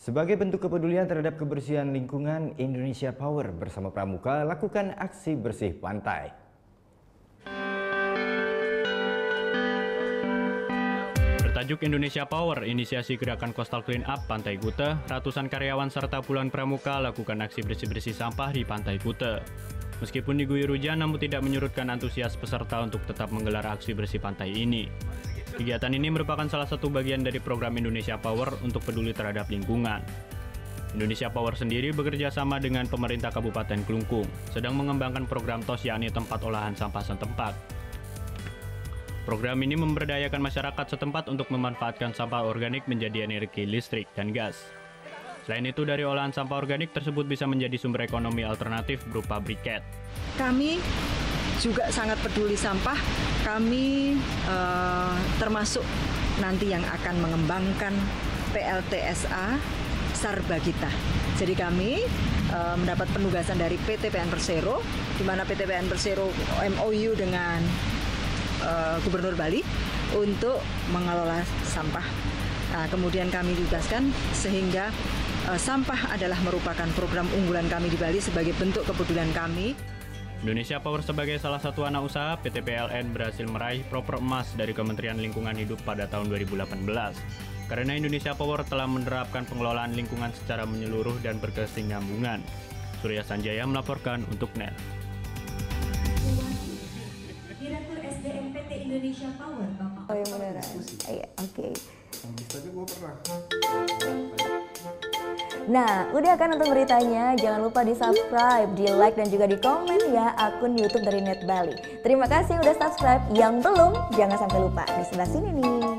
Sebagai bentuk kepedulian terhadap kebersihan lingkungan, Indonesia Power bersama Pramuka lakukan aksi bersih pantai. Bertajuk Indonesia Power, inisiasi gerakan Coastal Clean Up Pantai Kuta, ratusan karyawan serta puluhan pramuka lakukan aksi bersih-bersih sampah di Pantai Kuta. Meskipun diguyur hujan, namun tidak menyurutkan antusias peserta untuk tetap menggelar aksi bersih pantai ini. Kegiatan ini merupakan salah satu bagian dari program Indonesia Power untuk peduli terhadap lingkungan. Indonesia Power sendiri bekerja sama dengan pemerintah Kabupaten Klungkung, sedang mengembangkan program TOS yakni tempat olahan sampah setempat. Program ini memberdayakan masyarakat setempat untuk memanfaatkan sampah organik menjadi energi listrik dan gas. Selain itu, dari olahan sampah organik tersebut bisa menjadi sumber ekonomi alternatif berupa briket. Kami juga sangat peduli sampah. Kami termasuk nanti yang akan mengembangkan PLTSA Sarbagita. Jadi kami mendapat penugasan dari PT PN Persero, di mana PT PN Persero MOU dengan Gubernur Bali untuk mengelola sampah. Nah, kemudian kami ditugaskan sehingga sampah adalah merupakan program unggulan kami di Bali sebagai bentuk kepedulian kami. Indonesia Power sebagai salah satu anak usaha PT PLN berhasil meraih proper emas dari Kementerian Lingkungan Hidup pada tahun 2018. Karena Indonesia Power telah menerapkan pengelolaan lingkungan secara menyeluruh dan berkesinambungan. Surya Sanjaya melaporkan untuk NET. Direktur SDM PT Indonesia Power, Bapak. Oh, yang beneran. Iya, oke. Tapi gue pernah. Nah, udah kan nonton beritanya? Jangan lupa di-subscribe, di-like, dan juga di-komen ya akun YouTube dari Net Bali. Terima kasih udah subscribe. Yang belum, jangan sampai lupa. Di sebelah sini nih.